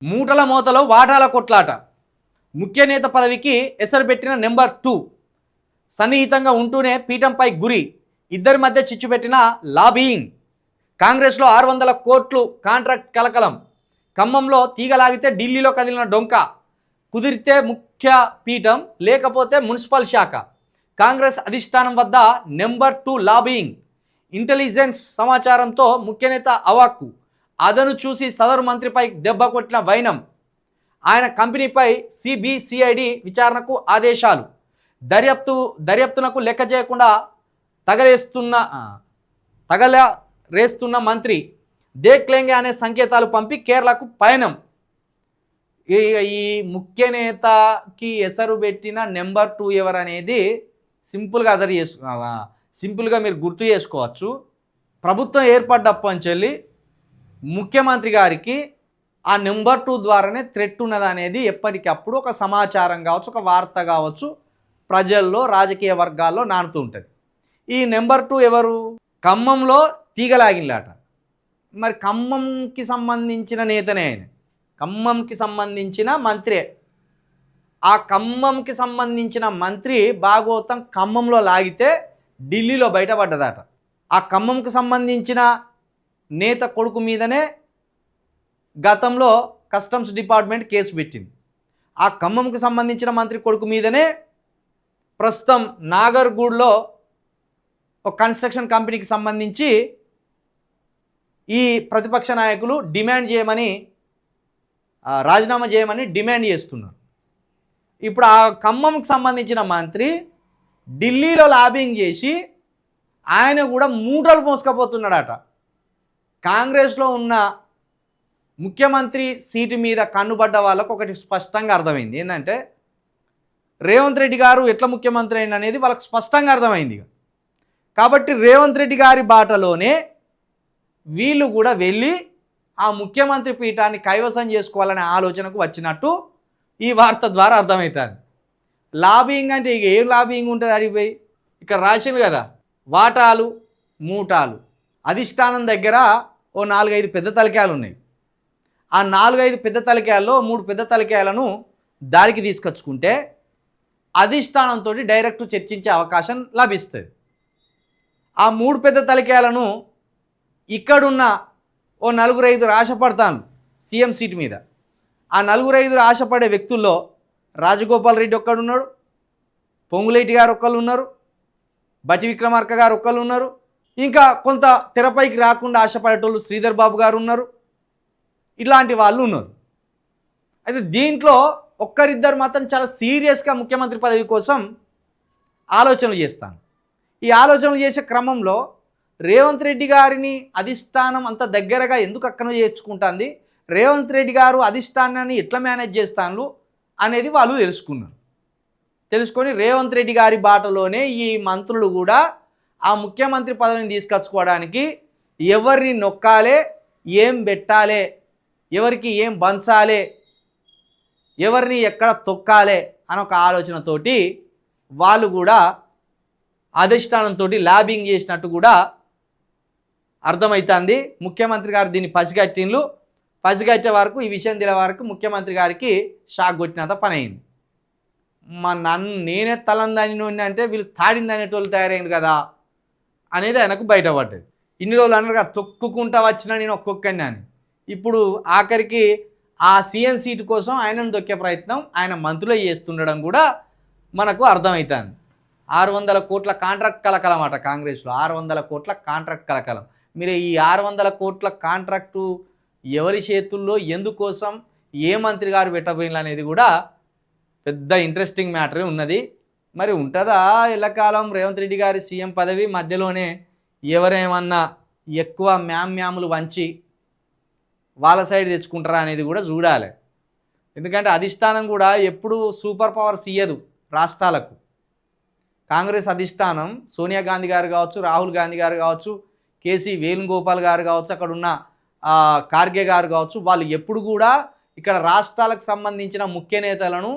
మూటల మోతలో వాటాల కొట్లాట. ముఖ్య నేత పదవికి ఎసరు పెట్టిన నెంబర్ 2 సన్నిహితంగా ఉంటూనే పీఠంపై గురి. ఇద్దరి మధ్య చిచ్చు పెట్టిన లాబీయింగ్. కాంగ్రెస్లో 600 కోట్లు కాంట్రాక్ట్ కలకలం. ఖమ్మంలో తీగలాగితే ఢిల్లీలో కదిలిన డొంక. కుదిరితే ముఖ్య పీఠం, లేకపోతే మున్సిపల్ శాఖ. కాంగ్రెస్ అధిష్టానం వద్ద నెంబర్ 2 లాబీయింగ్. ఇంటెలిజెన్స్ సమాచారంతో ముఖ్యనేత అవాక్కు. అదను చూసి సదరు మంత్రిపై దెబ్బ కొట్టిన వైనం. ఆయన కంపెనీపై సిబిసిఐడి విచారణకు ఆదేశాలు. దర్యాప్తునకు లెక్క చేయకుండా తగలరేస్తున్న మంత్రి. దేక్లేంగే అనే సంకేతాలు పంపి కేరళకు పయనం. ఈ ముఖ్య నేతకి ఎసరు పెట్టిన నెంబర్ 2 ఎవరనేది సింపుల్గా మీరు గుర్తు చేసుకోవచ్చు. ప్రభుత్వం ఏర్పడ్డప్పంచెల్లి ముఖ్యమంత్రి గారికి ఆ నెంబర్ 2 ద్వారానే థ్రెట్ ఉన్నది అనేది ఎప్పటికప్పుడు ఒక సమాచారం కావచ్చు, ఒక వార్త కావచ్చు, ప్రజల్లో రాజకీయ వర్గాల్లో నానుతూ ఉంటుంది. ఈ నెంబర్ 2 ఎవరు? ఖమ్మంలో తీగలాగిలాట. మరి ఖమ్మంకి సంబంధించిన నేతనే ఆయన, ఖమ్మంకి సంబంధించిన మంత్రే. ఆ ఖమ్మంకి సంబంధించిన మంత్రి భాగవతం ఖమ్మంలో లాగితే ఢిల్లీలో బయటపడ్డదట. ఆ ఖమ్మంకి సంబంధించిన నేత కొడుకు మీదనే గతంలో కస్టమ్స్ డిపార్ట్మెంట్ కేసు పెట్టింది. ఆ ఖమ్మంకి సంబంధించిన మంత్రి కొడుకు మీదనే ప్రస్తుతం నాగర్గూడ్లో ఒక కన్స్ట్రక్షన్ కంపెనీకి సంబంధించి ఈ ప్రతిపక్ష నాయకులు రాజీనామా చేయమని డిమాండ్ చేస్తున్నారు. ఇప్పుడు ఆ ఖమ్మంకి సంబంధించిన మంత్రి ఢిల్లీలో లాబింగ్ చేసి ఆయన కూడా మూటలు మోసుకపోతున్నాడట. కాంగ్రెస్లో ఉన్న ముఖ్యమంత్రి సీటు మీద కన్నుబడ్డ వాళ్ళకు ఒకటి స్పష్టంగా అర్థమైంది. ఏంటంటే రేవంత్ రెడ్డి గారు ఎట్లా ముఖ్యమంత్రి అయిన అనేది వాళ్ళకి స్పష్టంగా అర్థమైంది. కాబట్టి రేవంత్ రెడ్డి గారి బాటలోనే వీళ్ళు కూడా వెళ్ళి ఆ ముఖ్యమంత్రి పీఠాన్ని కైవసం చేసుకోవాలనే ఆలోచనకు వచ్చినట్టు ఈ వార్త ద్వారా అర్థమవుతుంది. లాబింగ్ అంటే ఇక ఏం లాబింగ్ ఉంటుంది అడిగిపోయి ఇక్కడ రాసింది కదా, వాటాలు మూటాలు. అధిష్టానం దగ్గర ఓ 4-5 పెద్ద తలకాయలు ఉన్నాయి. ఆ 4-5 పెద్ద తలకాయల్లో 3 పెద్ద తలకాయలను దారికి తీసుకొచ్చుకుంటే అధిష్టానంతో డైరెక్ట్ చర్చించే అవకాశం లభిస్తుంది. ఆ 3 పెద్ద తలకాయలను ఇక్కడున్న ఓ 4-5 ఆశపడతాను సీఎం సీట్ మీద. ఆ 4-5 ఆశపడే వ్యక్తుల్లో రాజగోపాల్ రెడ్డి ఒక్కడున్నాడు, పొంగులేటి గారు ఒక్కళ్ళు ఉన్నారు, బట్టి విక్రమార్క గారు ఒక్కళ్ళు ఉన్నారు, ఇంకా కొంత తెరపైకి రాకుండా ఆశపడేటోళ్ళు శ్రీధర్ బాబు గారు ఉన్నారు. ఇలాంటి వాళ్ళు ఉన్నారు. అయితే దీంట్లో ఒక్కరిద్దరు మాత్రం చాలా సీరియస్గా ముఖ్యమంత్రి పదవి కోసం ఆలోచనలు చేస్తాను. ఈ ఆలోచనలు చేసే క్రమంలో రేవంత్ రెడ్డి గారిని అధిష్టానం అంత దగ్గరగా ఎందుకు అక్కన చేర్చుకుంటుంది, రేవంత్ రెడ్డి గారు అధిష్టానాన్ని ఎట్లా మేనేజ్ చేస్తాను అనేది వాళ్ళు తెలుసుకొని రేవంత్ రెడ్డి గారి బాటలోనే ఈ మంత్రులు కూడా ఆ ముఖ్యమంత్రి పదవిని తీసుకొచ్చుకోవడానికి ఎవరిని నొక్కాలే, ఏం పెట్టాలే, ఎవరికి ఏం పంచాలే, ఎవరిని ఎక్కడ తొక్కాలే అని ఒక ఆలోచనతోటి వాళ్ళు కూడా అధిష్టానంతో లాబింగ్ చేసినట్టు కూడా అర్థమవుతుంది. ముఖ్యమంత్రి గారు దీన్ని పసిగట్టే వరకు, ఈ విషయం తెలియ వరకు ముఖ్యమంత్రి గారికి షాక్ కొట్టినంత పని అయింది. నేనే తలందని అంటే వీళ్ళు తాడింది అనేటోళ్ళు తయారైంది కదా అనేది ఆయనకు బయటపడ్డది. ఇన్ని రోజులు అన్నారుగా తొక్కుకుంటా వచ్చినా నేను ఒక్కొక్కని అని. ఇప్పుడు ఆఖరికి ఆ సీఎం సీటు కోసం ఆయనను దొక్కే ప్రయత్నం ఆయన మంత్రులు చేస్తుండడం కూడా మనకు అర్థమవుతుంది. 600 కోట్ల కాంట్రాక్ట్ కలకలం అట కాంగ్రెస్లో. 600 కోట్ల కాంట్రాక్ట్ కలకలం. మీరు ఈ 600 కోట్ల కాంట్రాక్టు ఎవరి చేతుల్లో, ఎందుకోసం, ఏ మంత్రి గారు పెట్టబోయిన అనేది కూడా పెద్ద ఇంట్రెస్టింగ్ మ్యాటరే ఉన్నది. మరి ఉంటుందా ఎల్లకాలం రేవంత్ రెడ్డి గారి సీఎం పదవి మధ్యలోనే ఎవరేమన్నా ఎక్కువ మ్యాములు వంచి వాళ్ళ సైడ్ తెచ్చుకుంటారా అనేది కూడా చూడాలి. ఎందుకంటే అధిష్టానం కూడా ఎప్పుడు సూపర్ పవర్స్ ఇయ్యదు రాష్ట్రాలకు. కాంగ్రెస్ అధిష్టానం సోనియా గాంధీ గారు కావచ్చు, రాహుల్ గాంధీ గారు కావచ్చు, కేసీ వేణుగోపాల్ గారు కావచ్చు, అక్కడ ఉన్న ఖార్గే గారు కావచ్చు, వాళ్ళు ఎప్పుడు కూడా ఇక్కడ రాష్ట్రాలకు సంబంధించిన ముఖ్య నేతలను,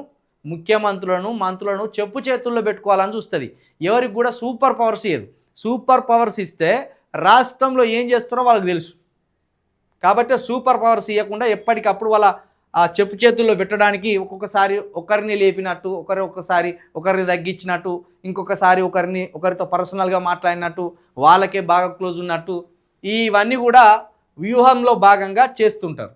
ముఖ్యమంత్రులను, మంత్రులను చెప్పు చేతుల్లో పెట్టుకోవాలని చూస్తుంది. ఎవరికి కూడా సూపర్ పవర్స్ ఇయ్యదు. సూపర్ పవర్స్ ఇస్తే రాష్ట్రంలో ఏం చేస్తారో వాళ్ళకి తెలుసు. కాబట్టి సూపర్ పవర్స్ ఇవ్వకుండా ఎప్పటికప్పుడు వాళ్ళ ఆ చెప్పు చేతుల్లో పెట్టడానికి ఒక్కొక్కసారి ఒకరిని లేపినట్టు, ఒక్కసారి ఒకరిని తగ్గించినట్టు, ఇంకొకసారి ఒకరితో పర్సనల్గా మాట్లాడినట్టు, వాళ్ళకే బాగా క్లోజ్ ఉన్నట్టు, ఇవన్నీ కూడా వ్యూహంలో భాగంగా చేస్తుంటారు.